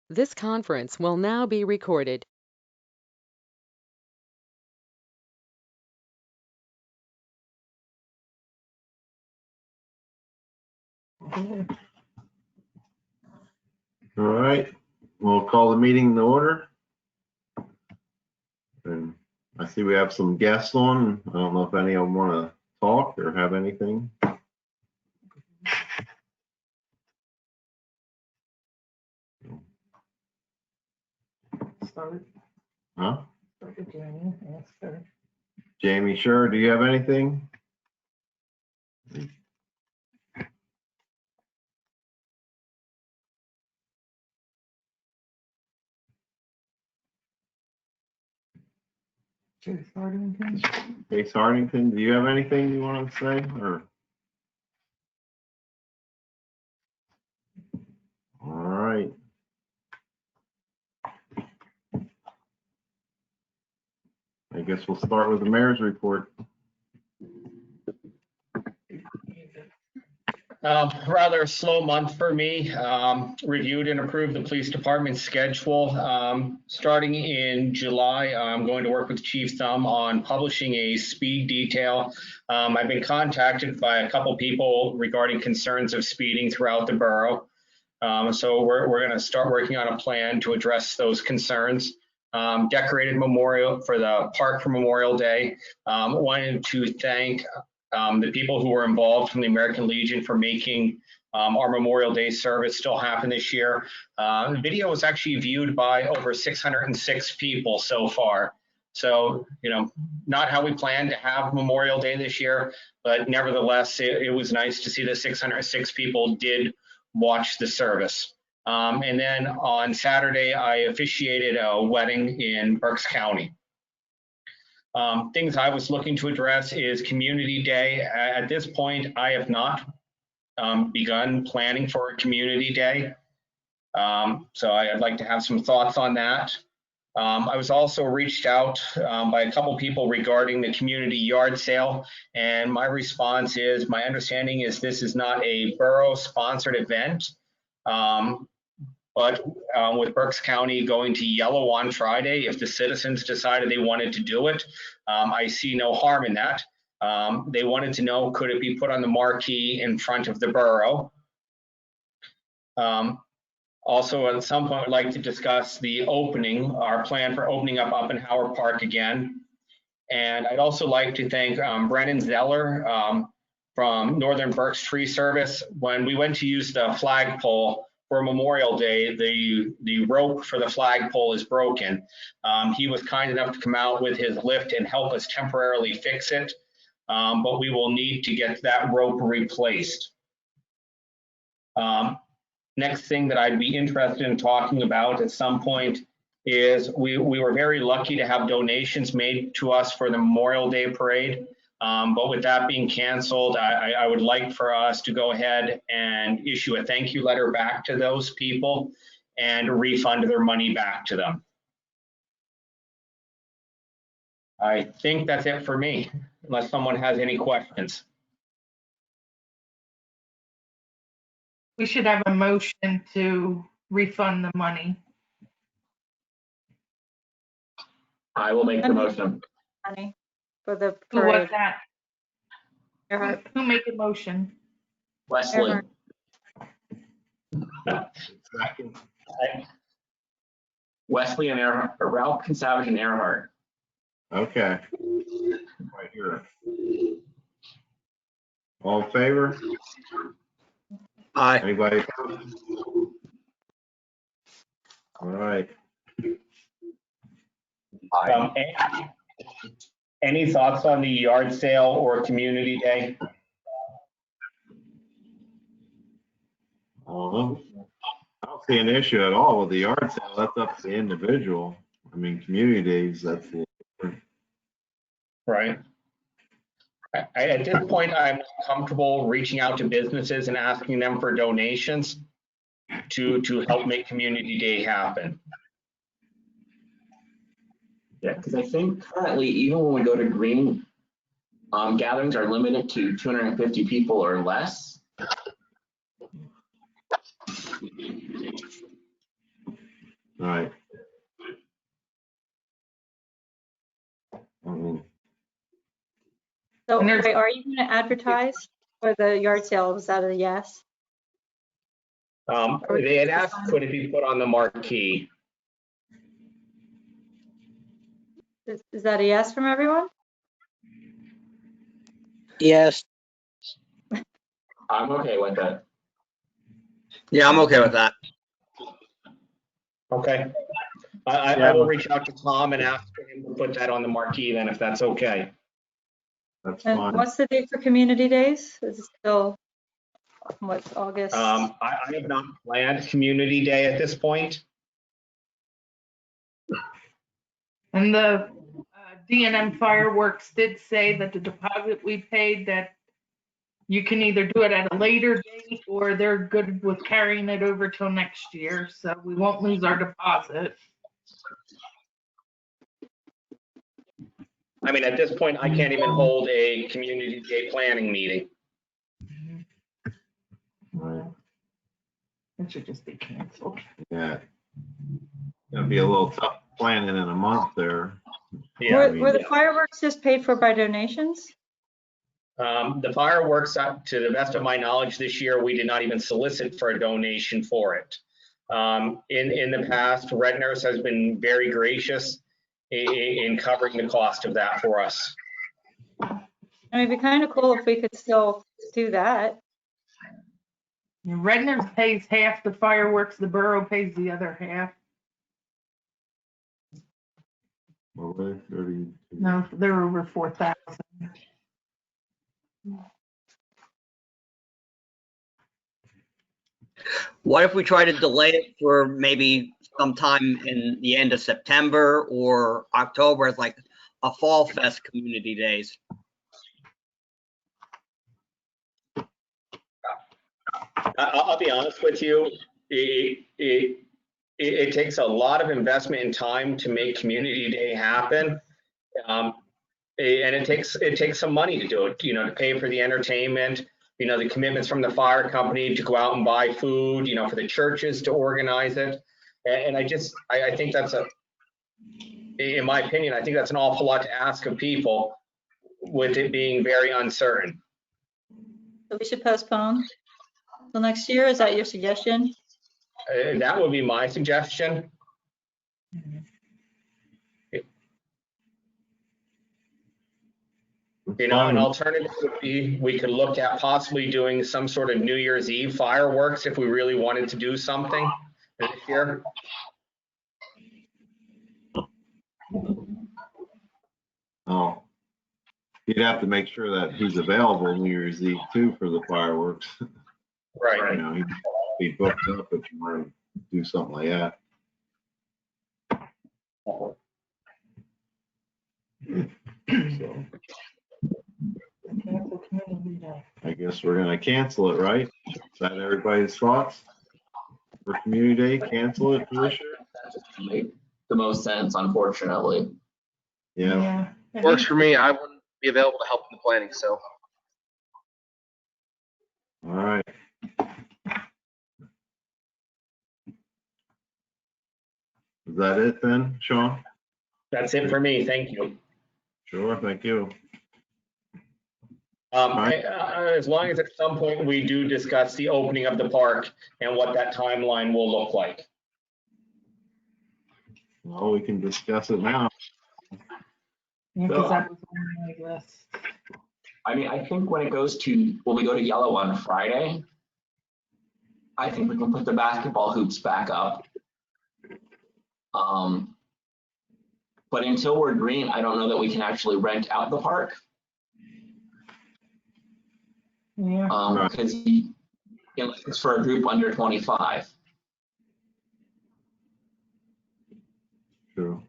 This conference will now be recorded. All right, we'll call the meeting to order. And I see we have some guests on. I don't know if any of them want to talk or have anything. Start. Huh? Start with Jamie. Yeah, start. Jamie, sure. Do you have anything? Chase Hardington. Case Hardington, do you have anything you want to say? Or all right. I guess we'll start with the mayor's report. Rather slow month for me. Reviewed and approved the police department schedule. Starting in July, I'm going to work with Chief Thumb on publishing a speed detail. I've been contacted by a couple people regarding concerns of speeding throughout the borough. So we're going to start working on a plan to address those concerns. Decorated memorial for the park for Memorial Day. Wanted to thank the people who were involved from the American Legion for making our Memorial Day service still happen this year. The video was actually viewed by over 606 people so far. So, you know, not how we planned to have Memorial Day this year, but nevertheless, it was nice to see that 606 people did watch the service. And then on Saturday, I officiated a wedding in Berks County. Things I was looking to address is Community Day. At this point, I have not begun planning for a Community Day. So I'd like to have some thoughts on that. I was also reached out by a couple people regarding the community yard sale, and my response is, my understanding is this is not a borough-sponsored event. But with Berks County going to yellow on Friday, if the citizens decided they wanted to do it, I see no harm in that. They wanted to know, could it be put on the marquee in front of the borough? Also, at some point, I'd like to discuss the opening, our plan for opening up Oppenhauer Park again. And I'd also like to thank Brennan Zeller from Northern Berks Tree Service. When we went to use the flagpole for Memorial Day, the rope for the flagpole is broken. He was kind enough to come out with his lift and help us temporarily fix it, but we will need to get that rope replaced. Next thing that I'd be interested in talking about at some point is we were very lucky to have donations made to us for the Memorial Day parade. But with that being canceled, I would like for us to go ahead and issue a thank you letter back to those people and refund their money back to them. I think that's it for me, unless someone has any questions. We should have a motion to refund the money. I will make the motion. Money for the Who was parade. that? Earhart. Who made the motion? Wesley. Second. Wesley and Earhart, Ralph Savage and Earhart. Okay. Right here. All in favor? Aye. Anybody? Opposed? All right. Any thoughts on the yard sale or community day? I don't see an issue at all with the yard sale. That's up to the individual. I mean, community days, that's the Right. At this point, I'm comfortable reaching out to businesses and asking them for donations to help make Community Day happen. Yeah, because I think currently, even when we go to green, gatherings are limited to 250 people or less. So And there's- wait, are you going to advertise for the yard sale? Was that a yes? They had asked, could it be put on the marquee? Is that a yes from everyone? Yes. I'm okay with it. Yeah, I'm okay with that. Okay. I will reach out to Tom and ask him to put that on the marquee then, if that's okay. That's And fine. what's the date for community days? Is it still, what's August? I have not planned community day at this point. And the D&M Fireworks did say that the deposit we paid, that you can either do it at a later date or they're good with carrying it over till next year. So we won't lose our deposit. I mean, at this point, I can't even hold a community day planning meeting. Right. It should just be canceled. Yeah. Gonna be a little tough planning in a month there. Yeah. Were the fireworks just paid for by donations? The fireworks, to the best of my knowledge this year, we did not even solicit for a donation for it. In the past, Red Nurse has been very gracious in covering the cost of that for us. I mean, it'd be kind of cool if we could still do that. Redner's pays half the fireworks, the borough pays the other half. What were they, 30? No, they're over 4,000. What if we try to delay it for maybe sometime in the end of September or October as like a Fall Fest community days? I'll be honest with you, it takes a lot of investment and time to make community day happen. And it takes some money to do it, to pay for the entertainment, the commitments from the fire company to go out and buy food, for the churches to organize it. And I think that's in my opinion, I think that's an awful lot to ask of people with it being very uncertain. So we should postpone till next year. Is that your suggestion? That would be my suggestion. An alternative would be, we could look at possibly doing some sort of New Year's Eve fireworks if we really wanted to do something this year. Oh, you'd have to make sure that he's available New Year's Eve too for the fireworks. Right. He'd be booked up if you want to do something like that. So Cancel community day. I guess we're gonna cancel it, right? Is that everybody's thoughts? For community day, cancel it for this year? That just make the most sense, unfortunately. Yeah. Works for me. I wouldn't be available to help in the planning, so. All right. Is that it then, Sean? That's it for me. Thank you. Sure, thank you. As long as at some point we do discuss the opening of the park and what that timeline will look like. Well, we can discuss it now. Yeah, 'cause that was on my list. I mean, I think when we go to yellow on Friday, I think we can put the basketball hoops back up. But until we're green, I don't know that we can actually rent out the park. Yeah. Because it's for a group under 25. True.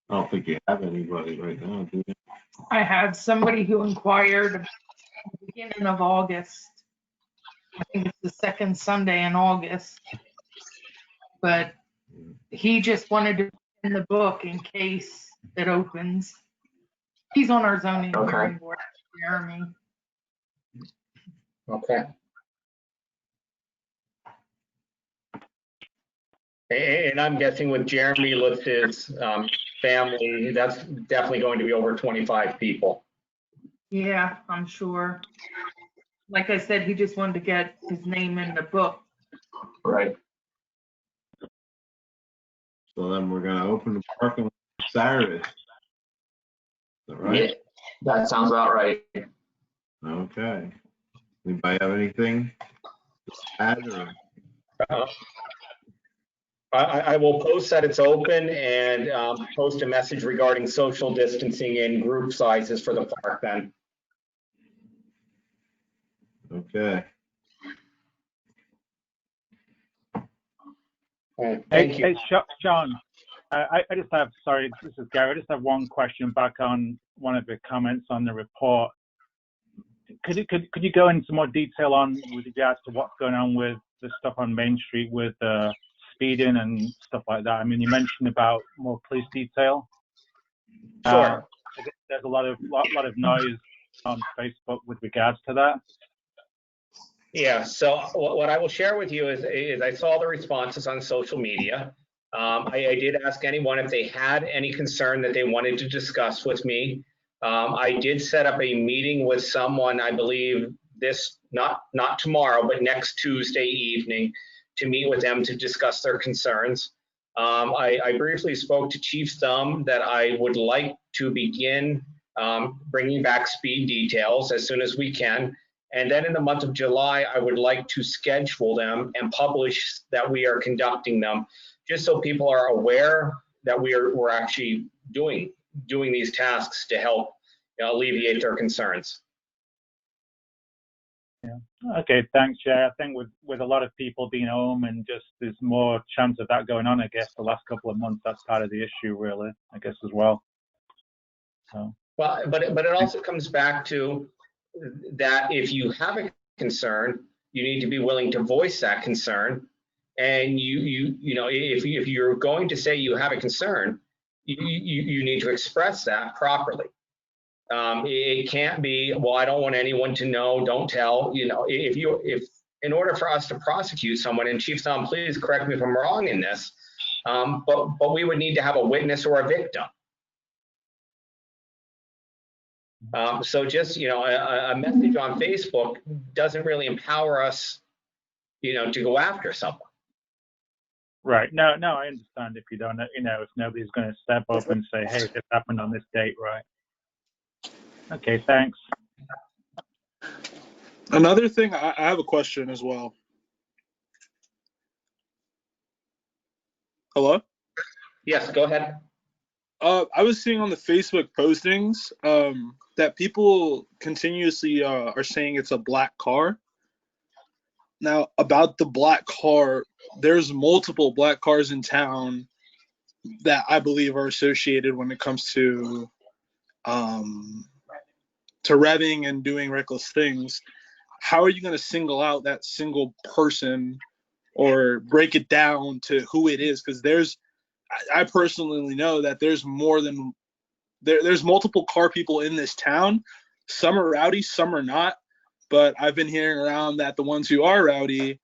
I don't think you have anybody right now, do you? I had somebody who inquired at the beginning of August. I think it's the second Sunday in August. But he just wanted to put in the book in case it opens. He's on our zoning hearing board, Jeremy. Okay. And I'm guessing with Jeremy, with his family, that's definitely going to be over 25 people. Yeah, I'm sure. Like I said, he just wanted to get his name in the book. Right. So then we're gonna open the parking lot Saturday. Is that Yeah, right? that sounds about right. Okay. Anybody have anything to add or? Uh, I will post that it's open and post a message regarding social distancing and group sizes for the park then. Okay. Thank you. Hey, John, I just have, sorry, this is Gary. I just have one question back on one of the comments on the report. Could you go into more detail on with regards to what's going on with the stuff on Main Street with speeding and stuff like that? I mean, you mentioned about more police detail. Sure. I guess there's a lot of noise on Facebook with regards to that. Yeah, so what I will share with you is I saw the responses on social media. I did ask anyone if they had any concern that they wanted to discuss with me. I did set up a meeting with someone, I believe not tomorrow, but next Tuesday evening to meet with them to discuss their concerns. I briefly spoke to Chief Thumb that I would like to begin bringing back speed details as soon as we can. And then in the month of July, I would like to schedule them and publish that we are conducting them, just so people are aware that we're actually doing these tasks to help alleviate their concerns. Yeah. Okay, thanks, Jay. I think with a lot of people being home and just there's more chance of that going on, I guess, the last couple of months, that's part of the issue, really, I guess, as well. So. Well, but it also comes back to that if you have a concern, you need to be willing to voice that concern. And you know, if you're going to say you have a concern, you need to express that properly. It can't be, well, I don't want anyone to know, don't tell. You know, if in order for us to prosecute someone, and Chief Thumb, please correct me if I'm wrong in this, but we would need to have a witness or a victim. So just, you know, a message on Facebook doesn't really empower us, you know, to go after someone. Right. No, I understand if you don't, you know, if nobody's going to step up and say, hey, this happened on this date, right? Okay, thanks. Another thing, I have a question as well. Hello? Yes, go ahead. I was seeing on the Facebook postings that people continuously are saying it's a black car. Now, about the black car, there's multiple black cars in town that I believe are associated when it comes to revving and doing reckless things. How are you going to single out that single person or break it down to who it is? Because I personally know that there's there's multiple car people in this town. Some are rowdy, some are not. But I've been hearing around that the ones who are rowdy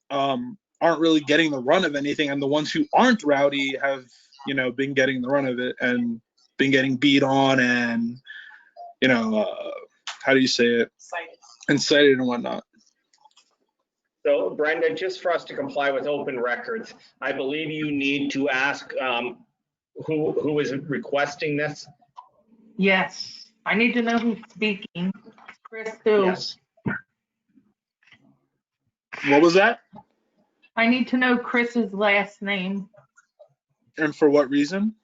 aren't really getting the run of anything, and the ones who aren't rowdy have, you know, been getting the run of it and been getting beat on and, you know, how do you say it? Incited and whatnot. So Brenda, just for us to comply with open records, I believe you need to ask who is requesting this. Yes, I need to know who's speaking. Chris, who? Yes. What was that? I need to know Chris's last name. And for what reason?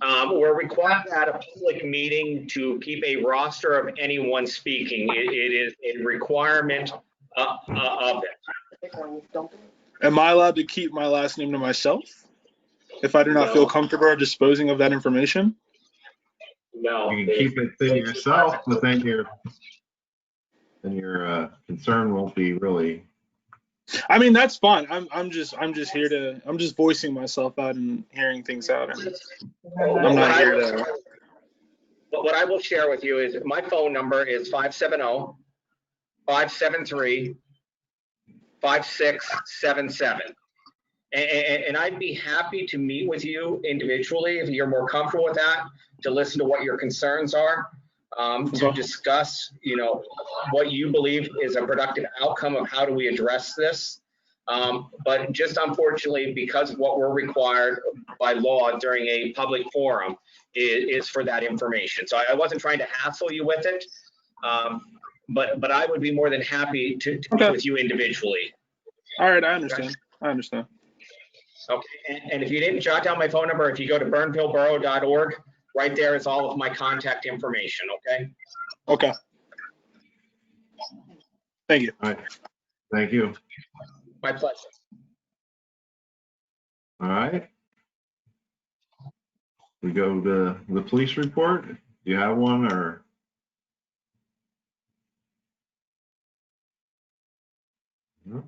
We're required at a public meeting to keep a roster of anyone speaking. It is a requirement of it. Am I allowed to keep my last name to myself if I do not feel comfortable disposing of that information? No. You can keep it to yourself, but then your concern won't be really. I mean, that's fine. I'm just voicing myself out and hearing things out. And I'm not here to. But what I will share with you is my phone number is 570-573-5677. And I'd be happy to meet with you individually if you're more comfortable with that, to listen to what your concerns are. to discuss, what you believe is a productive outcome of how do we address this. But just unfortunately, because of what we're required by law during a public forum is for that information. So I wasn't trying to hassle you with it, but I would be more than happy to meet with you individually. All right, I understand. Okay, and if you didn't jot down my phone number, if you go to bernvilleborough.org, right there is all of my contact information, okay? Okay. Thank you. All right. Thank you. My pleasure. All right. We go to the police report. Do you have one or? No?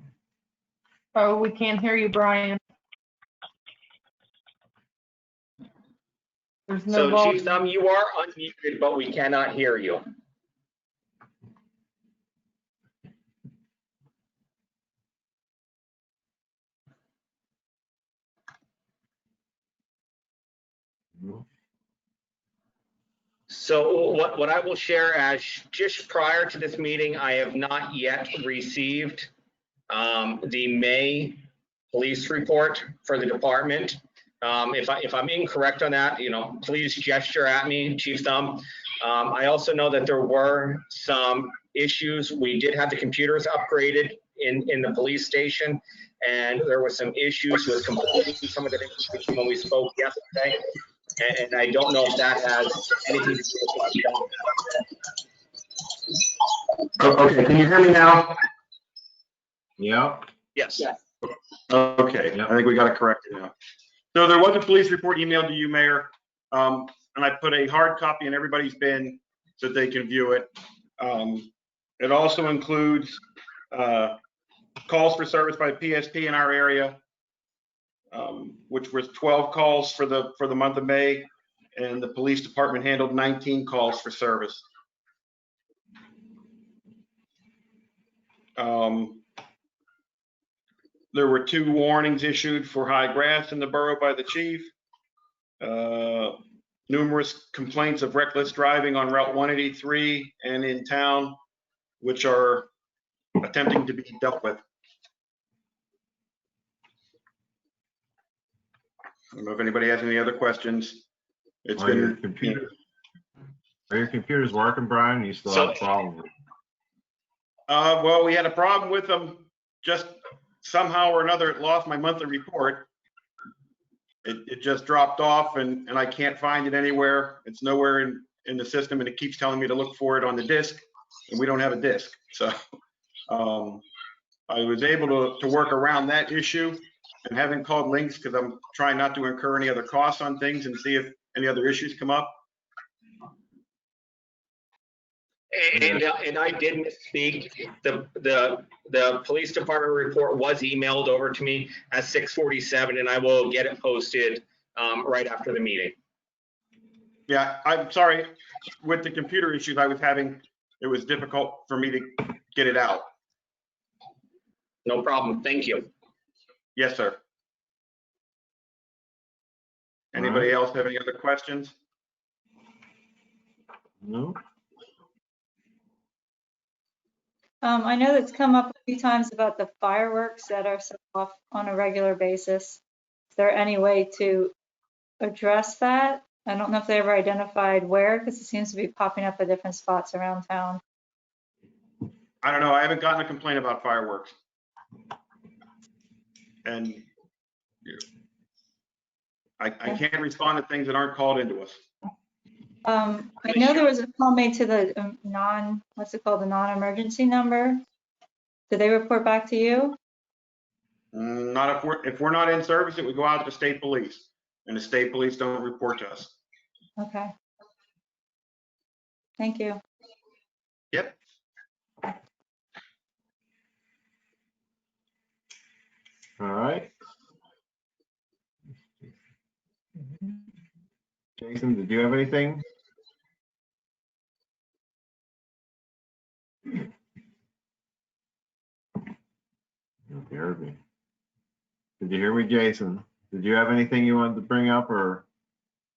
Oh, we can't hear you, Brian. There's no So volume. Chief Thumb, you are unmuted, but we cannot hear you. No. So what I will share as just prior to this meeting, I have not yet received the May police report for the department. If I'm incorrect on that, please gesture at me, Chief Thumb. I also know that there were some issues. We did have the computers upgraded in the police station, and there were some issues with completing some of the information when we spoke yesterday. And I don't know if that has anything to do with what Okay, can you hear me now? Yeah. Yes. Okay, I think we got it corrected now. So there was a police report emailed to you, Mayor, and I put a hard copy in everybody's bin so that they can view it. It also includes calls for service by PSP in our area, which was 12 calls for the month of May, and the police department handled 19 calls for service. There were 2 warnings issued for high grass in the borough by the chief. Numerous complaints of reckless driving on Route 183 and in town, which are attempting to be dealt with. I don't know if anybody has any other questions. Are your computers working, Brian? You still have a problem with it? Well, we had a problem with them. Just somehow or another, it lost my monthly report. It just dropped off, and I can't find it anywhere. It's nowhere in the system, and it keeps telling me to look for it on the disk, and we don't have a disk. So I was able to work around that issue, and haven't called Links because I'm trying not to incur any other costs on things and see if any other issues come up. And I did misspeak. The police department report was emailed over to me at 6:47, and I will get it posted right after the meeting. Yeah, I'm sorry. With the computer issues I was having, it was difficult for me to get it out. No problem. Thank you. Yes, sir. Anybody else have any other questions? No. I know that's come up a few times about the fireworks that are set off on a regular basis. Is there any way to address that? I don't know if they ever identified where, because it seems to be popping up at different spots around town. I don't know. I haven't gotten a complaint about fireworks. And I can't respond to things that aren't called into us. I know there was a call made to the what's it called, the non-emergency number. Did they report back to you? Not if we're not in service, it would go out to state police, and the state police don't report to us. Okay. Thank you. Yep. All right. Jason, did you have anything? You heard me. Did you hear me, Jason? Did you have anything you wanted to bring up, or?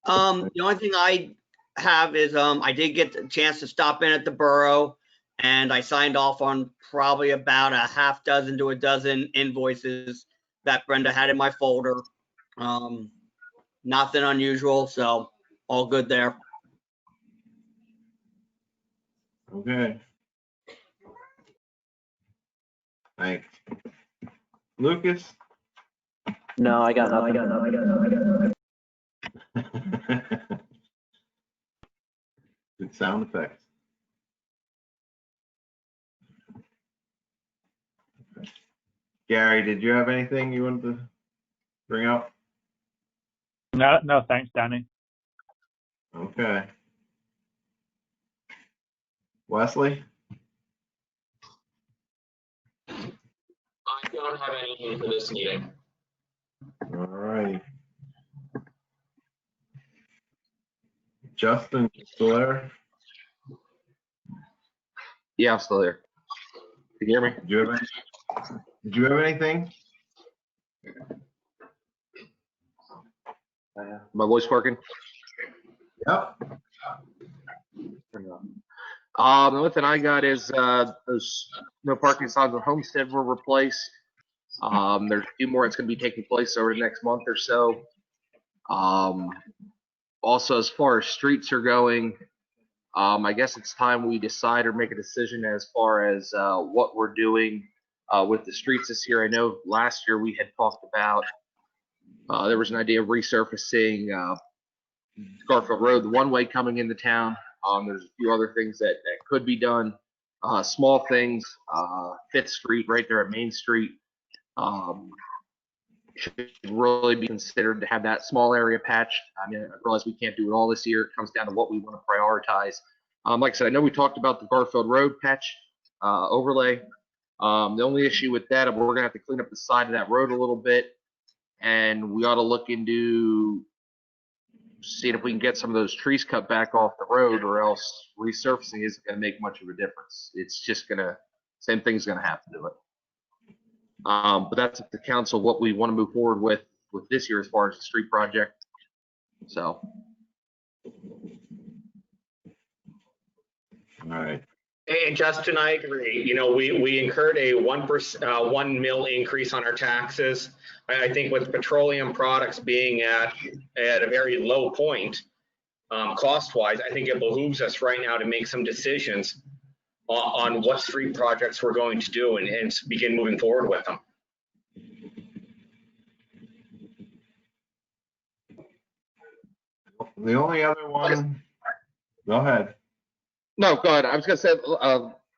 The only thing I have is, I did get the chance to stop in at the borough, and I signed off on probably about a half dozen to a dozen invoices that Brenda had in my folder. Nothing unusual, so all good there. Okay. Thanks. Lucas? No, I got nothing. Good sound effects. Gary, did you have anything you wanted to bring up? No, thanks, Danny. Okay. Wesley? I don't have anything for this meeting. All right. Justin, you still there? Yeah, I'm still there. Can you hear me? Did you have anything? My voice working? Yep. The only thing I got is those no parking signs on Homestead were replaced. There's a few more that's going to be taking place over the next month or so. Also, as far as streets are going, I guess it's time we decide or make a decision as far as what we're doing with the streets this year. I know last year we had talked about there was an idea of resurfacing Garfield Road, the one way coming into town. There's a few other things that could be done, small things. Fifth Street right there at Main Street should really be considered to have that small area patched. I mean, I realize we can't do it all this year. It comes down to what we want to prioritize. Like I said, I know we talked about the Garfield Road patch overlay. The only issue with that, we're gonna have to clean up the side of that road a little bit, and we ought to look into seeing if we can get some of those trees cut back off the road, or else resurfacing isn't gonna make much of a difference. It's just same thing's gonna have to do it. But that's up to council what we want to move forward with this year as far as the street project. So. All right. And Justin, I agree. You know, we incurred a 1%, 1 mil increase on our taxes. I think with petroleum products being at a very low point, cost-wise, I think it behooves us right now to make some decisions on what street projects we're going to do and begin moving forward with them. The only other one, go ahead. No, go ahead. I was gonna say,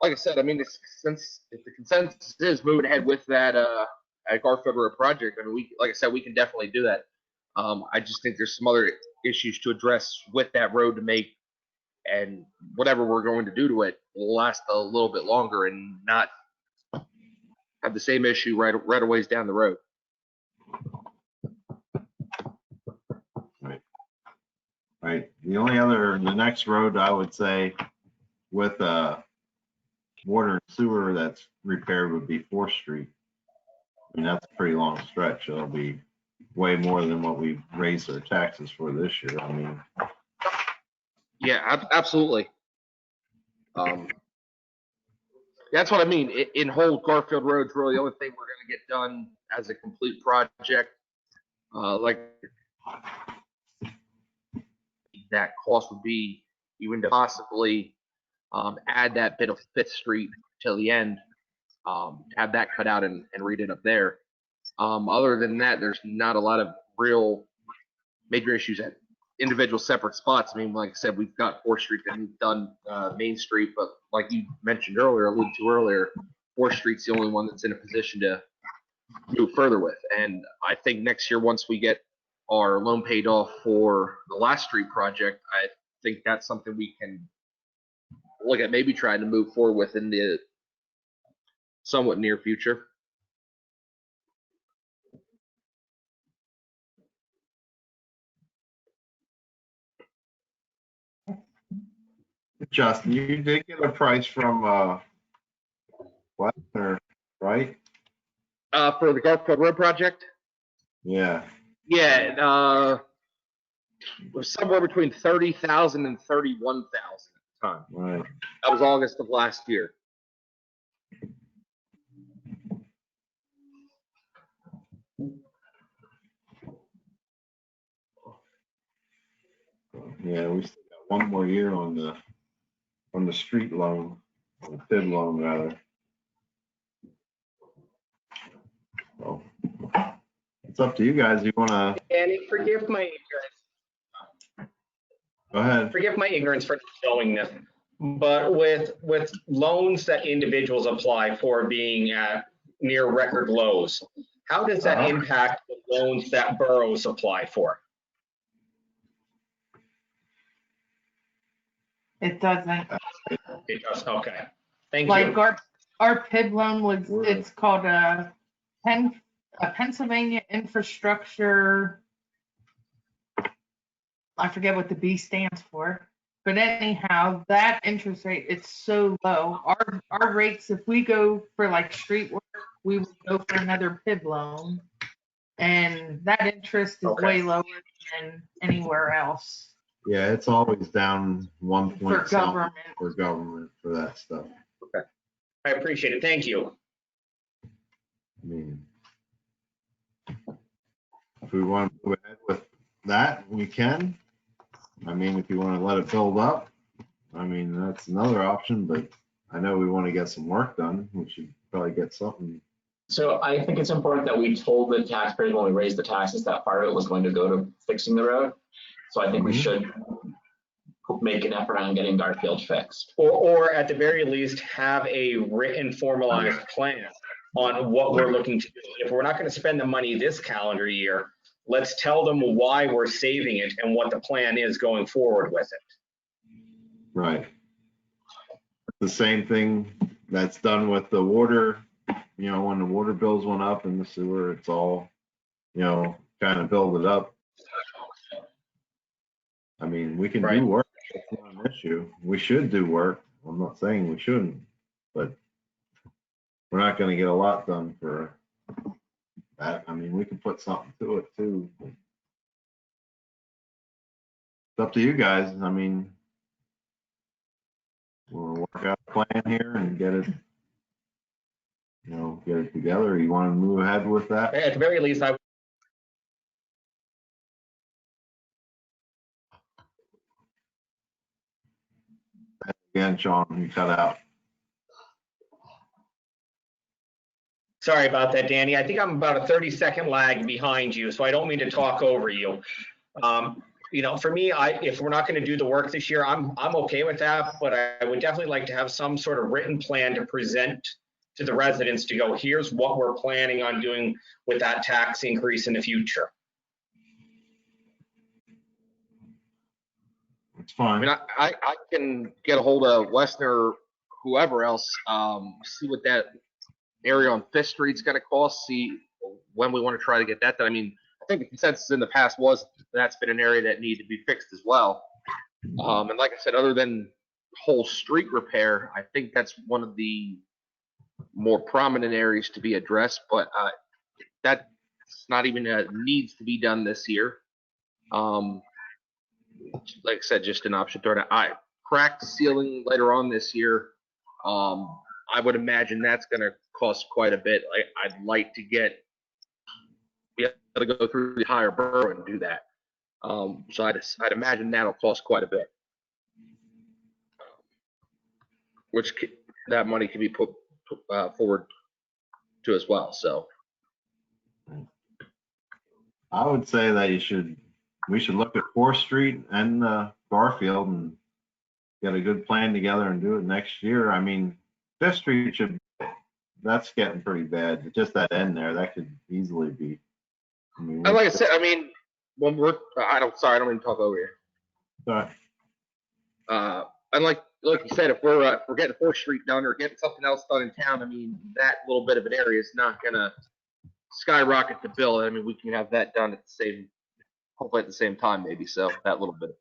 like I said, I mean, since if the consensus is moving ahead with that at Garfield Road project, I mean, like I said, we can definitely do that. I just think there's some other issues to address with that road to make, and whatever we're going to do to it will last a little bit longer and not have the same issue right a ways down the road. Right. The next road I would say with water and sewer that's repaired would be 4th Street. I mean, that's a pretty long stretch. It'll be way more than what we raised our taxes for this year. I mean. Yeah, absolutely. That's what I mean. In whole, Garfield Road's really the only thing we're going to get done as a complete project. Like that cost would be even to possibly add that bit of 5th Street till the end, have that cut out and read it up there. Other than that, there's not a lot of real major issues at individual separate spots. I mean, like I said, we've got 4th Street that we've done Main Street, but like you mentioned earlier, alluded to earlier, 4th Street's the only one that's in a position to move further with. And I think next year, once we get our loan paid off for the last street project, I think that's something we can look at maybe trying to move forward with in the somewhat near future. Justin, you did get a price from Western, right? For the Garfield Road project? Yeah. Yeah, was somewhere between 30,000 and 31,000 at the time. Right. That was August of last year. Yeah, we still got one more year on the street loan, or the PID loan rather. So it's up to you guys. You wanna Danny, forgive my ignorance. go ahead? Forgive my ignorance for not knowing this, but with loans that individuals apply for being at near record lows, how does that impact the loans that boroughs apply for? It doesn't. It does, okay. Thank Like you. our PID loan was, it's called a Pennsylvania Infrastructure. I forget what the B stands for, but anyhow, that interest rate, it's so low. Our rates, if we go for like street work, we would go for another PID loan. And that interest is way lower than anywhere else. Yeah, it's always down 1 For point something government. for government for that stuff. Okay. I appreciate it. Thank you. I mean, if we want to move ahead with that, we can. I mean, if you want to let it build up, I mean, that's another option, but I know we want to get some work done. We should probably get something. So I think it's important that we told the taxpayers when we raised the taxes that part of it was going to go to fixing the road. So I think we should make an effort on getting Garfield fixed. Or at the very least, have a written formalized plan on what we're looking to do. If we're not going to spend the money this calendar year, let's tell them why we're saving it and what the plan is going forward with it. Right. The same thing that's done with the water, you know, when the water bills went up and the sewer, it's all, you know, kind of build it up. I mean, we can do work. It's not an issue. We should do work. I'm not saying we shouldn't, but we're not going to get a lot done for that. I mean, we can put something to it too. It's up to you guys. I mean, we'll work out a plan here and get it, you know, get it together. You want to move ahead with that? At the very least, Again, Sean, you cut out. Sorry about that, Danny. I think I'm about a 30-second lag behind you, so I don't mean to talk over you. You know, for me, if we're not going to do the work this year, I'm okay with that, but I would definitely like to have some sort of written plan to present to the residents to go, here's what we're planning on doing with that tax increase in the future. It's fine. I mean, I can get a hold of Westner, whoever else, see what that area on Fifth Street's going to cost, see when we want to try to get that done. I mean, I think the consensus in the past was that's been an area that needed to be fixed as well. And like I said, other than whole street repair, I think that's one of the more prominent areas to be addressed, but that's not even needs to be done this year. Like I said, just an option. I cracked the ceiling later on this year. I would imagine that's going to cost quite a bit. I'd like to be able to go through the higher borough and do that. So I'd imagine that'll cost quite a bit, that money can be put forward to as well. So I would say that we should look at 4th Street and Garfield and get a good plan together and do it next year. I mean, 5th Street that's getting pretty bad. Just that end there, that could easily be. I mean, and like I said, I mean, when I don't mean to talk over here. Sorry. And like you said, if we're getting 4th Street done or getting something else done in town, I mean, that little bit of an area is not gonna skyrocket the bill. I mean, we can have that done hopefully at the same time, maybe. So that little bit of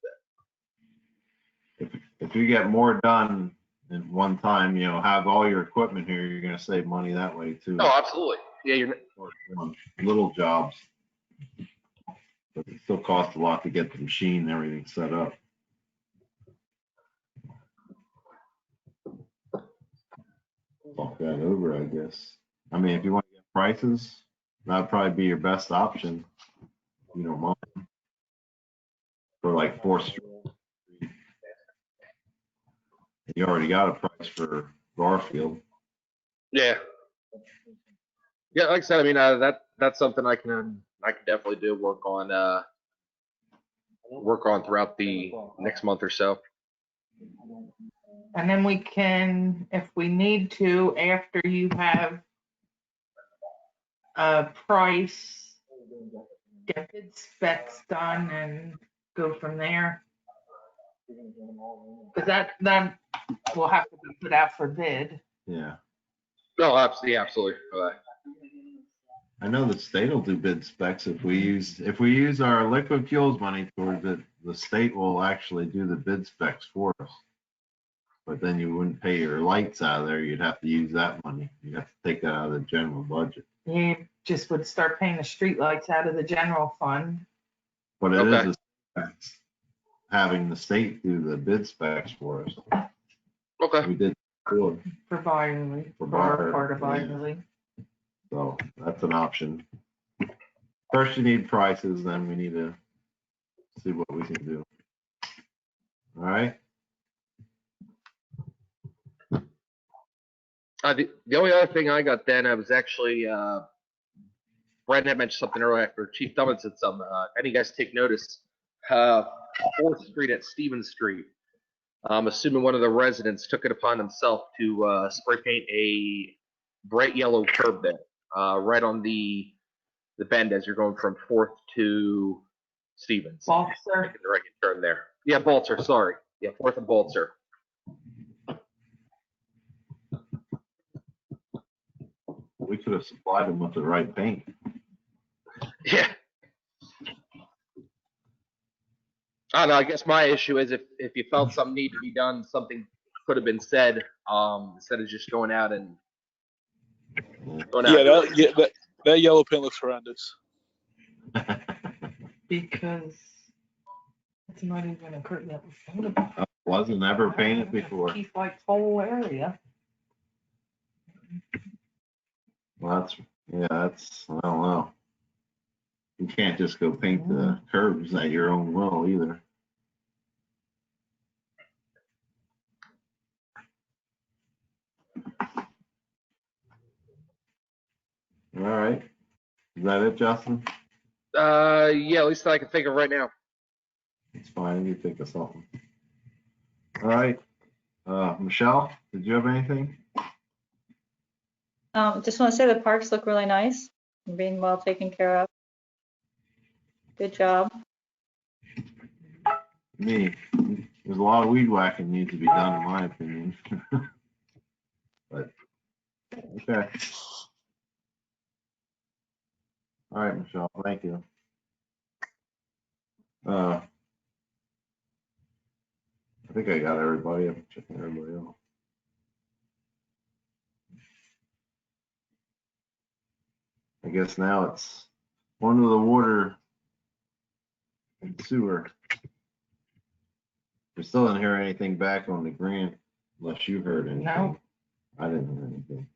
that. If you get more done at one time, you know, have all your equipment here, you're gonna save money that way too. Oh, absolutely. Yeah, Little jobs. Still costs a lot to get the machine and everything set up. Talk that over, I guess. I mean, if you want to get prices, that'd probably be your best option. You don't mind. For like 4th Street. You already got a price for Garfield. Yeah. Yeah, like I said, I mean, that's something I can definitely do, work on throughout the next month or so. And then we can, if we need to, after you have a price, get bid specs done and go from there. Because that will have to be put out for bid. Yeah. No, absolutely. I know the state will do bid specs if we use our liquid fuels money towards it. The state will actually do the bid specs for us. But then you wouldn't pay your lights out of there. You'd have to use that money. You'd have to take that out of the general budget. You just would start paying the street lights out of the general fund. But it is having the state do the bid specs for us. Okay. We did before. For Byerly. For our part of Byerly. So that's an option. First you need prices, then we need to see what we can do. All right. The only other thing I got then, I was actually, Brandon had mentioned something earlier after Chief Dummett said something. And you guys take notice, 4th Street at Stevens Street. I'm assuming one of the residents took it upon himself to spray paint a bright yellow curb there, right on the bend as you're going from 4th to Stevens. Balzer. Making the right turn there. Yeah, Balzer, sorry. Yeah, 4th and Balzer. We could have supplied them with the right paint. Yeah. I don't know. I guess my issue is if you felt something needed to be done, something could have been said instead of just going out and that yellow paint looks horrendous. Because it's not even a curtain that was painted before. Wasn't ever painted before. Chief White's whole area. Well, that's I don't know. You can't just go paint the curbs at your own will either. All right. Is that it, Justin? Yeah, at least I can think of right now. It's fine. You think of something. All right. Michelle, did you have anything? Just want to say the parks look really nice and being well taken care of. Good job. Me. There's a lot of weed whacking needs to be done, in my opinion. But okay. All right, Michelle. Thank you. I think I got everybody. I'm checking everybody else. I guess now it's one of the water and sewer. We still didn't hear anything back on the grant, unless you heard anything. No. I didn't hear anything.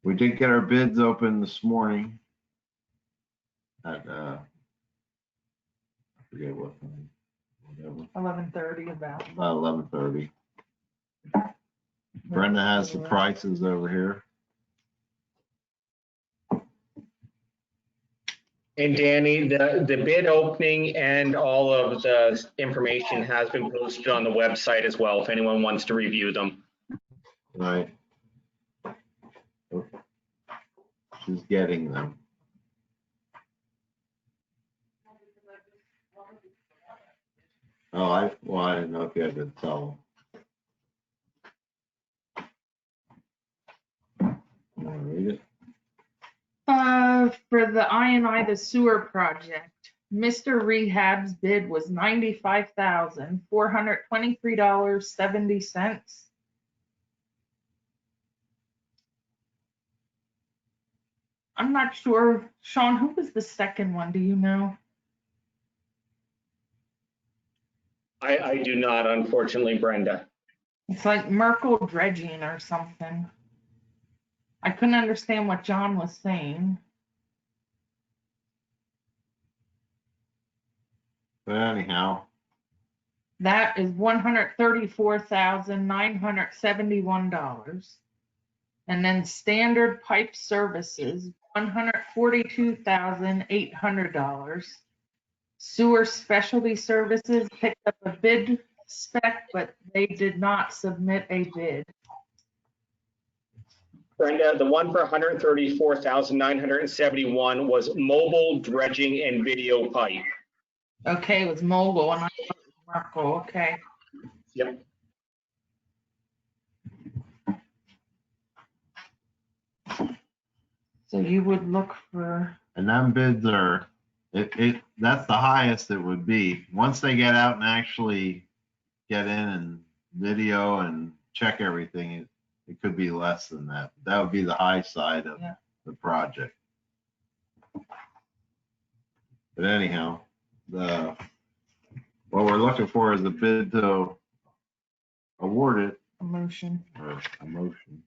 We did get our bids open this morning at I forget what time. Whatever. 11:30 about. About 11:30. Brenda has the prices over here. And Danny, the bid opening and all of the information has been posted on the website as well, if anyone wants to review them. Right. She's getting them. Oh, I didn't know if you had to tell them. You want to read it? For the I&I, the sewer project, Mr. Rehab's bid was $95,423.70. I'm not sure. Sean, who was the second one? Do you know? I do not, unfortunately, Brenda. It's like Merkel dredging or something. I couldn't understand what John was saying. But anyhow, That is $134,971. And then standard pipe services, $142,800. Sewer specialty services picked up a bid spec, but they did not submit a bid. Brenda, the one for 134,971 was mobile dredging and video pipe. Okay, it was mobile and I thought it was Merkel, okay. Yep. So you would look for, and them bids are, that's the highest it would be. Once they get out and actually get in and video and check everything, it could be less than that. That would be the high side of Yeah. the project. But anyhow, what we're looking for is a bid to award it, a motion. or a motion.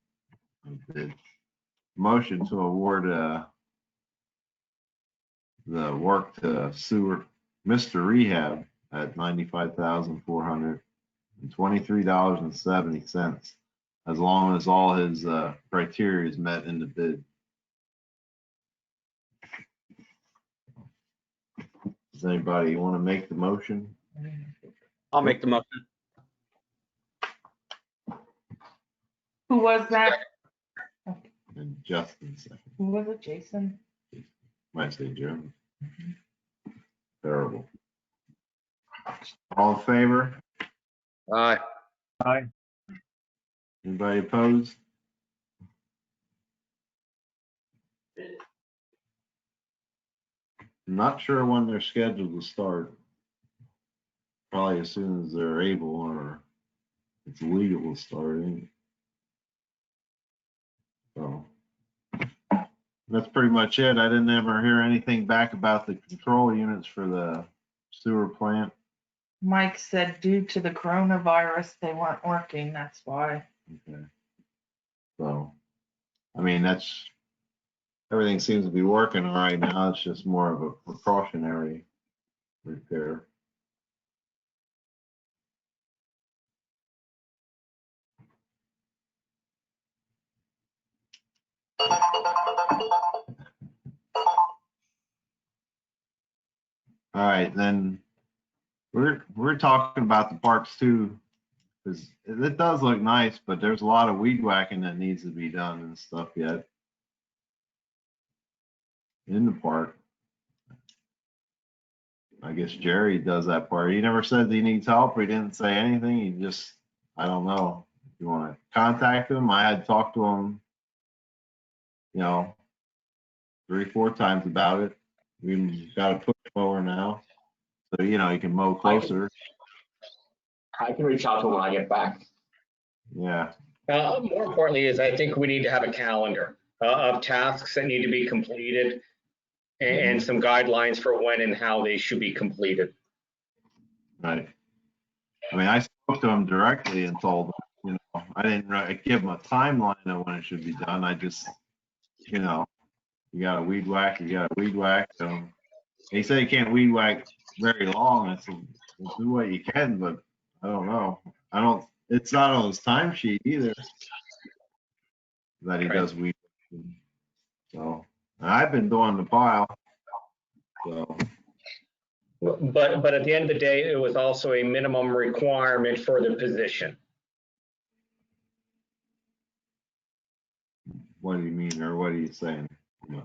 A bid. Motion to award the work to sewer, Mr. Rehab at $95,423.70, as long as all his criteria is met in the bid. Does anybody want to make the motion? I'll make the motion. Who was that? And Justin second. Who was it, Jason? Might say Jim. Terrible. All in favor? Aye. Aye. Anybody opposed? I'm not sure when they're scheduled to start. Probably as soon as they're able, or it's legal to start. So that's pretty much it. I didn't ever hear anything back about the control units for the sewer plant. Mike said due to the coronavirus, they weren't working, that's why. Okay. So, I mean, everything seems to be working all right now. It's just more of a precautionary repair. All right, then we're talking about the parks too, because it does look nice, but there's a lot of weed whacking that needs to be done and stuff yet in the park. I guess Jerry does that part. He never said he needs help. He didn't say anything. He just, I don't know. If you want to contact him, I had talked to him, 3-4 times about it. We've got a push mower now, so you can mow closer. I can reach out to him when I get back. Yeah. More importantly is I think we need to have a calendar of tasks that need to be completed and some guidelines for when and how they should be completed. Right. I mean, I spoke to him directly and told him, I didn't really give him a timeline of when it should be done. I just, you got to weed whack, you got to weed whack. He said he can't weed whack very long. I said, well, do what you can, but I don't know. It's not on his timesheet either that he does weed whacking. So, and I've been doing the pile. So. But at the end of the day, it was also a minimum requirement for the position. What do you mean, or what are you saying?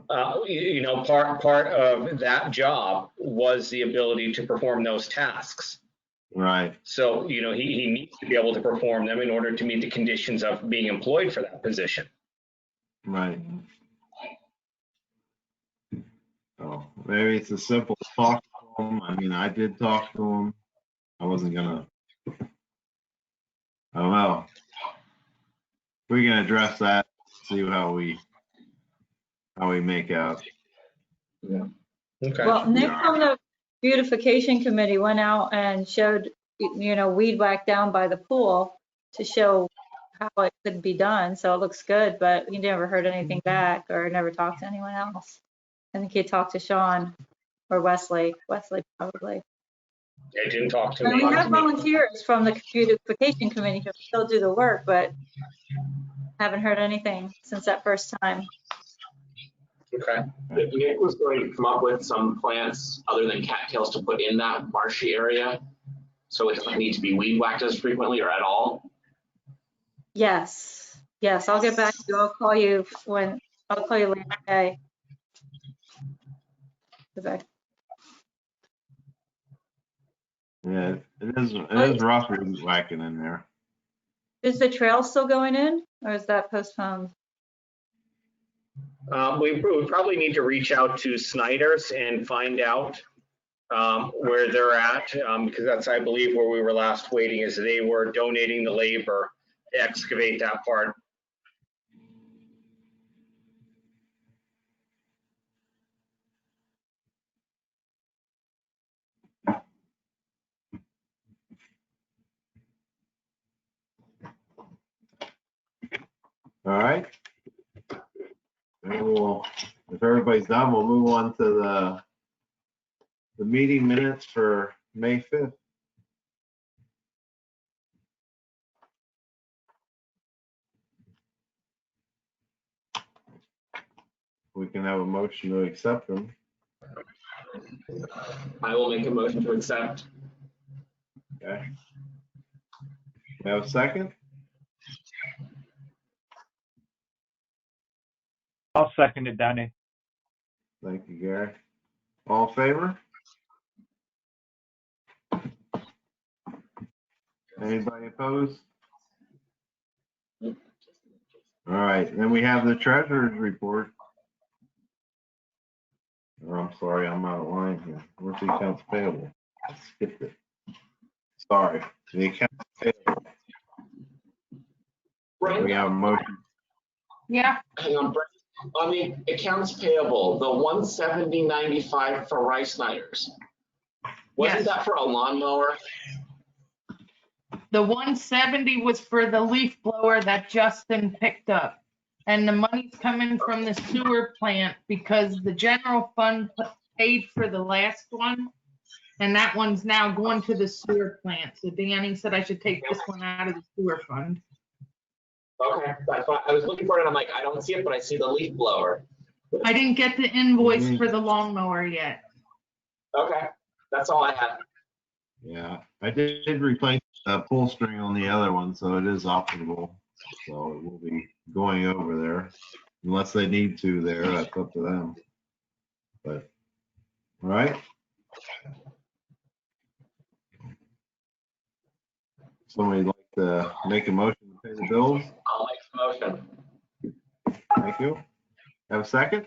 Part of that job was the ability to perform those tasks. Right. So, he needs to be able to perform them in order to meet the conditions of being employed for that position. Right. So maybe it's a simple talk to him. I mean, I did talk to him. I wasn't gonna, I don't know. We can address that, see how we make out. Yeah. Okay. Well, Nick from the beautification committee went out and showed weed whack down by the pool to show how it could be done. So it looks good, but he never heard anything back or never talked to anyone else. I think he talked to Sean or Wesley probably. They didn't talk to And me. we have volunteers from the beautification committee who still do the work, but haven't heard anything since that first time. Okay. Nick was going to come up with some plants other than cattails to put in that marshy area, so it doesn't need to be weed whacked as frequently or at all. Yes, I'll get back to you. I'll call you later today. Okay. Yeah, it is rough weed whacking in there. Is the trail still going in, or is that postponed? We probably need to reach out to Snyder's and find out where they're at, because that's, I believe, where we were last waiting, is they were donating the labor to excavate that part. All right. And if everybody's done, we'll move on to the meeting minutes for May 5th. We can have a motion to accept them. I will make a motion to accept. Okay. We have a second? I'll second it, Danny. Thank you, Gary. All in favor? Anybody opposed? All right, then we have the treasurer's report. Oh, I'm sorry, I'm out of line here. Where's the accounts payable? I skipped it. Sorry, the accounts payable. We have a motion. Yeah, Hang on, Brent. On the accounts payable, the 170.95 for Rice Snyder's. Wasn't Yes. that for a lawnmower? the 170 was for the leaf blower that Justin picked up. And the money's coming from the sewer plant because the general fund paid for the last one. And that one's now going to the sewer plant. So Danny said I should take this one out of the sewer fund. Okay, that's fine. I was looking for it and I'm like, I don't see it, but I see the leaf blower. I didn't get the invoice for the lawnmower yet. Okay, that's all I have. Yeah, I did replace the pull string on the other one, so it is operable. So it will be going over there, unless they need to there, that's up to them. But, all right. Somebody like to make a motion to pay the bills? I'll make the motion. Thank you. Have a second?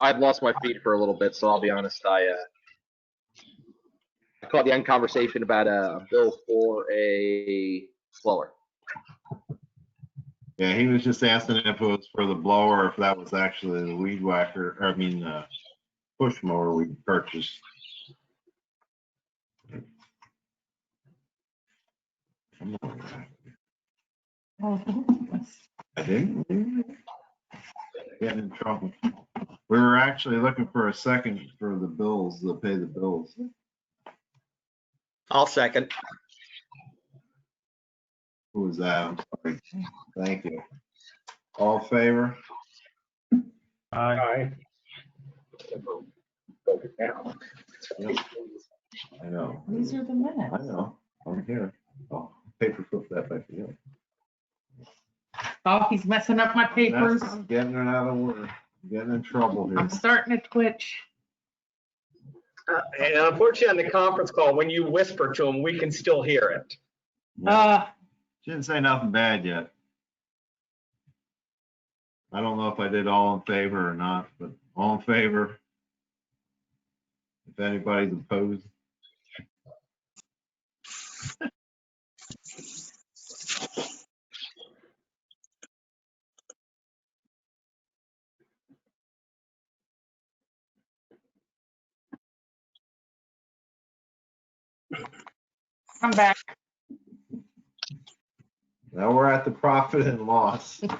I've lost my feed for a little bit, so I'll be honest. I caught the end conversation about a bill for a blower. Yeah, he was just asking if it was for the blower, or if that was actually the weed whacker, or I mean, push mower we purchased. I didn't. Getting in trouble. We were actually looking for a second for the bills, to pay the bills. I'll second. Who was that? I'm sorry. Thank you. All in favor? Aye. Yep. I know. These are the minutes. I know. I'm here. Oh, paper flip that back together. Oh, he's messing up my papers. I'm getting it out of order. I'm getting in trouble here. I'm starting to twitch. And unfortunately, on the conference call, when you whisper to him, we can still hear it. She didn't say nothing bad yet. I don't know if I did all in favor or not, but all in favor. If anybody's opposed. I'm back. Now we're at the profit and loss. If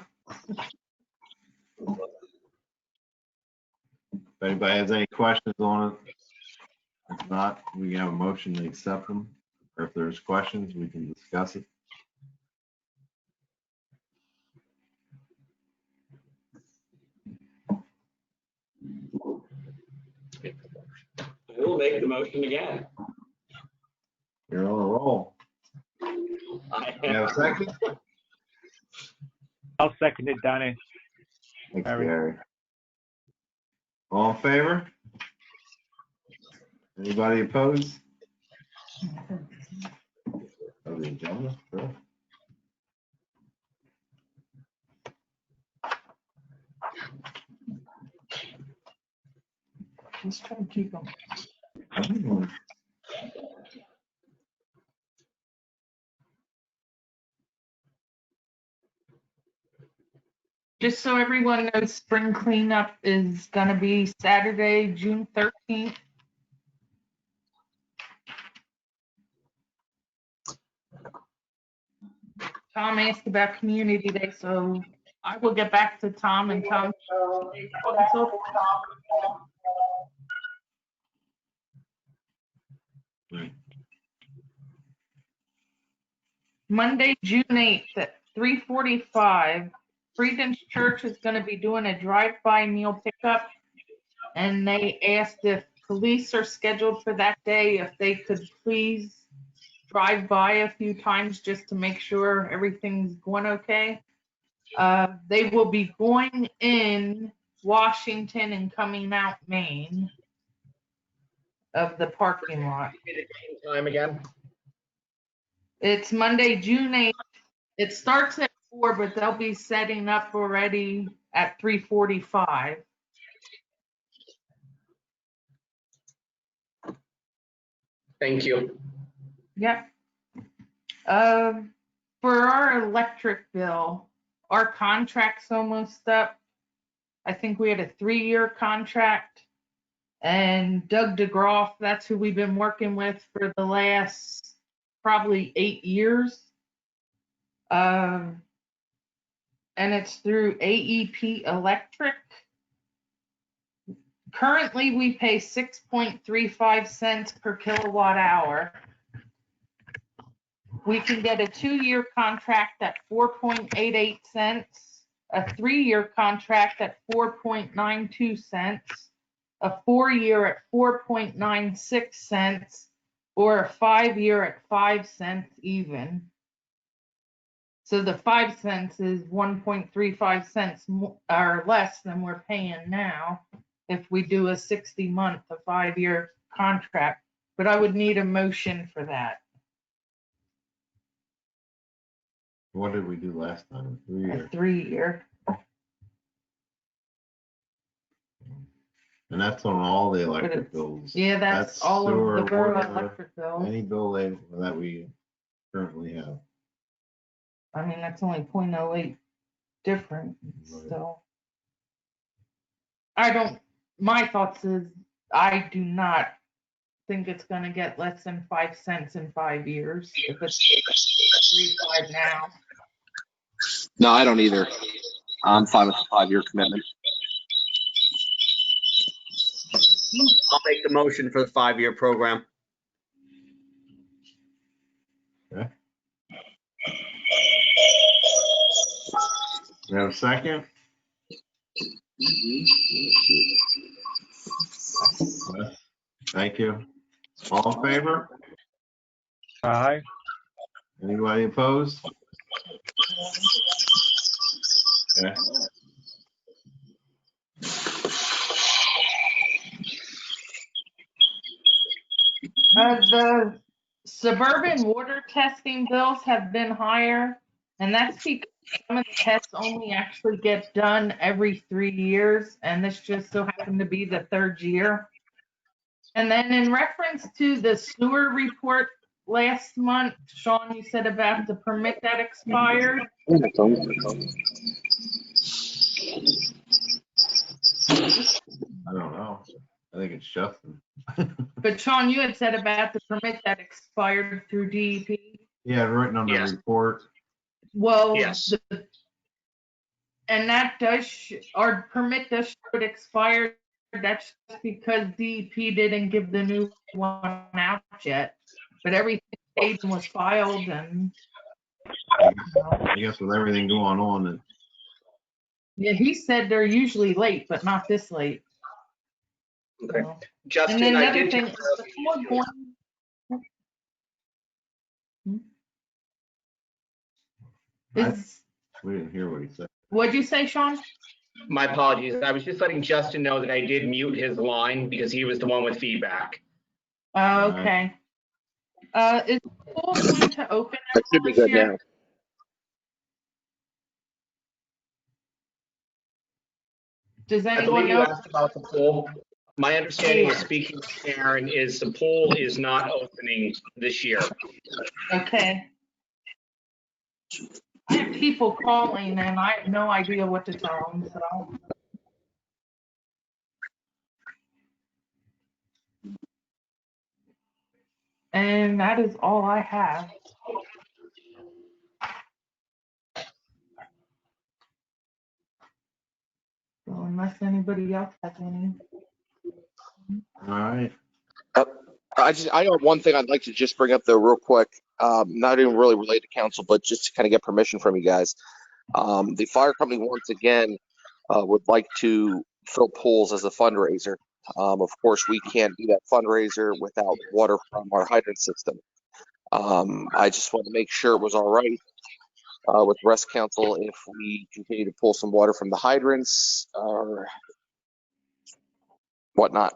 anybody has any questions on it, if not, we have a motion to accept them. Or if there's questions, we can discuss it. I will make the motion again. You're on a roll. I You have a second? I'll second it, Danny. Thanks, Gary. Gary. All in favor? Anybody opposed? Of the agenda? Sure. Let's try to keep them. Just so everyone knows, spring cleanup is gonna be Saturday, June 13th. Tom asked about Community Day, so I will get back to Tom and Tom. Monday, June 8th at 3:45, Freedom's Church is going to be doing a drive-by meal pickup. And they asked if police are scheduled for that day, if they could please drive by a few times just to make sure everything's going okay. They will be going in Washington and coming out Maine of the parking lot. Time again? It's Monday, June 8th. It starts at 4, but they'll be setting up already at 3:45. Thank you. Yep. For our electric bill, our contract's almost up. I think we had a 3-year contract. And Doug DeGroff, that's who we've been working with for the last probably 8 years. And it's through AEP Electric. Currently, we pay 6.35 cents per kilowatt hour. We can get a 2-year contract at 4.88 cents, a 3-year contract at 4.92 cents, a 4-year at 4.96 cents, or a 5-year at 5 cents even. So the 5 cents is 1.35 cents or less than we're paying now if we do a 60-month, a 5-year contract. But I would need a motion for that. What did we do last time? 3 A years. 3-year. And that's on all the But electric it's- bills. Yeah, that's all sewer, of the borough water, electric bills. Any bill that we currently have. I mean, that's only 0.08 different Right. still. My thoughts is, I do not think it's gonna get less than 5 cents in 5 years. If it's 3.5 now. No, I don't either. I'm fine with the 5-year commitment. I'll make the motion for the 5-year program. Okay. We have a second? Thank you. All in favor? Aye. Anybody opposed? Okay. The suburban water testing bills have been higher, and that's because some of the tests only actually get done every 3 years, and this just so happened to be the 3rd year. And then in reference to the sewer report last month, Sean, you said about the permit that expired. I don't know. I think it's Justin. But Sean, you had said about the permit that expired through DEP. Yeah, written on the Yes. report. Well, Yes. and that does, our permit does show it expired. That's just because DEP didn't give the new one out yet. But everything paid and was filed and. I guess with everything going on, and Yeah, he said they're usually late, but not this late. Okay. So. And Justin, then I another did. thing, is the pool going- Is, we didn't hear what he said. what'd you say, Sean? My apologies. I was just letting Justin know that I did mute his line because he was the one with feedback. Okay. Is the pool going to open That should be this good year? now. Does I anyone believe you know? asked about the pool. My understanding was speaking with Sharon is the pool is not opening this year. Okay. I have people calling and I have no idea what to tell them, so. And that is all I have. So unless anybody else has any. All right. I got one thing I'd like to just bring up though real quick. Not even really related to council, but just to kind of get permission from you guys. The fire company once again would like to fill pools as a fundraiser. Of course, we can't do that fundraiser without water from our hydrant system. I just want to make sure it was all right with Rest Council if we continue to pull some water from the hydrants or whatnot.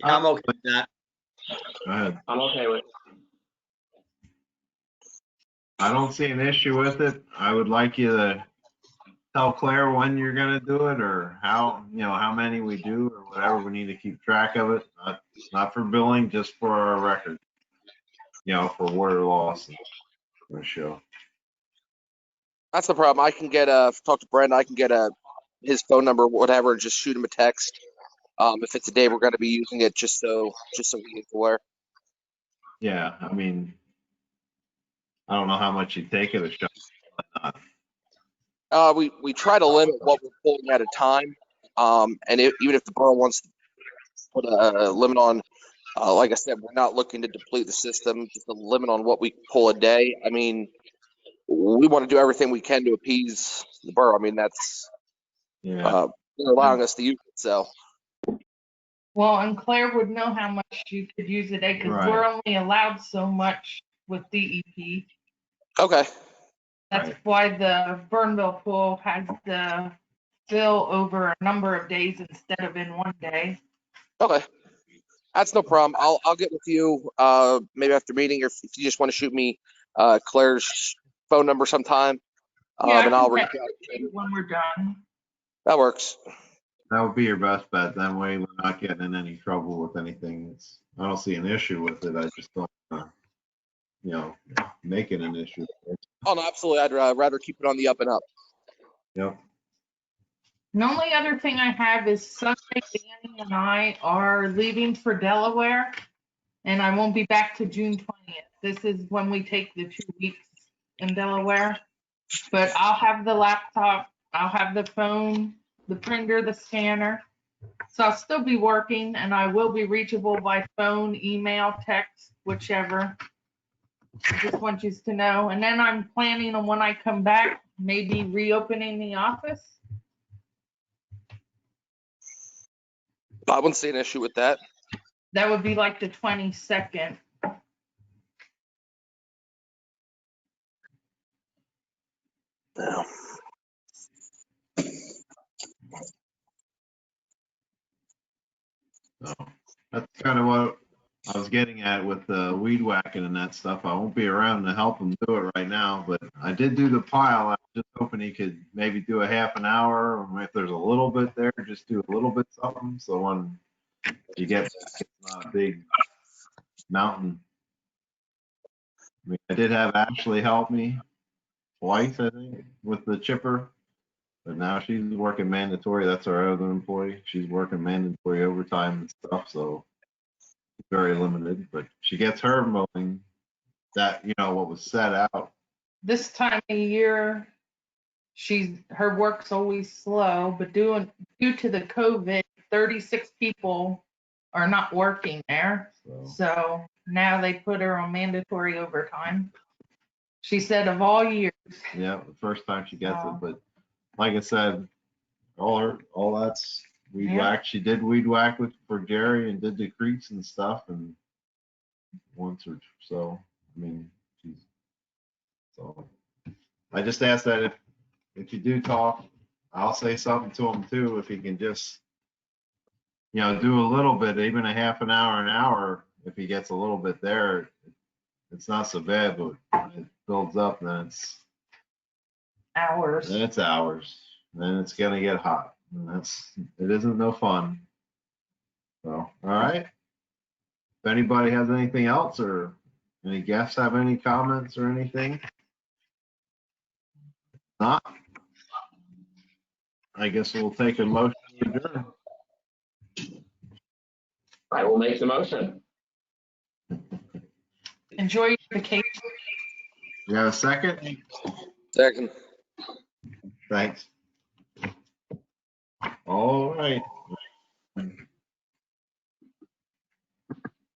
Yeah, I'm okay with that. Go ahead. I'm okay with it. I don't see an issue with it. I would like you to tell Claire when you're gonna do it or how, how many we do or whatever. We need to keep track of it. Not for billing, just for our record. For water loss and for the show. That's the problem. I can get talk to Brenda. I can get his phone number, whatever, and just shoot him a text. If it's a day we're going to be using it, just so he is aware. Yeah, I mean, I don't know how much you take at a show. We try to limit what we're pulling at a time. And even if the borough wants to put a limit on, like I said, we're not looking to deplete the system. Just a limit on what we pull a day. I mean, we want to do everything we can to appease the borough. I mean, that's they're allowing us to use it. So. Well, and Claire would know how much you could use a day because we're only allowed so much with DEP. Okay. That's why the Bernville pool has the fill over a number of days instead of in one day. Okay. That's no problem. I'll get with you maybe after meeting, or if you just want to shoot me Claire's phone number sometime, Yeah, and I'll reach out when we're done. That works. That would be your best bet. That way we're not getting in any trouble with anything. I don't see an issue with it. I just don't, make it an issue. Oh, no, absolutely. I'd rather keep it on the up and up. Yep. The only other thing I have is Sunday, Danny and I are leaving for Delaware, and I won't be back to June 20th. This is when we take the 2 weeks in Delaware. But I'll have the laptop, I'll have the phone, the printer, the scanner. So I'll still be working, and I will be reachable by phone, email, text, whichever. I just want you to know. And then I'm planning on when I come back, maybe reopening the office. I wouldn't see an issue with that. That would be like the 22nd. No. So that's kind of what I was getting at with the weed whacking and that stuff. I won't be around to help him do it right now, but I did do the pile. I was just hoping he could maybe do a half an hour, or if there's a little bit there, just do a little bit something. So when you get back, it's not a big mountain. I mean, I did have Ashley help me twice, I think, with the chipper. But now she's working mandatory. That's our other employee. She's working mandatory overtime and stuff, so very limited. But she gets her mowing that, what was set out. This time of year, her work's always slow, but due to the COVID, 36 people are not working there. So now they put her on mandatory overtime. She said of all years. Yeah, the first time she gets it, but like I said, all that's weed whack. She did weed whack for Jerry and did the creeks and stuff, and once or so. I mean, so I just ask that if you do talk, I'll say something to him too. If he can just, do a little bit, even a half an hour, if he gets a little bit there, it's not so bad. But when it builds up, then Hours. Then it's hours. Then it's gonna get hot. And it isn't no fun. So, all right. If anybody has anything else or any guests have any comments or anything? Not. I guess we'll take a motion to adjourn. I will make the motion. Enjoy your vacation. You have a second? Second. Thanks. All right.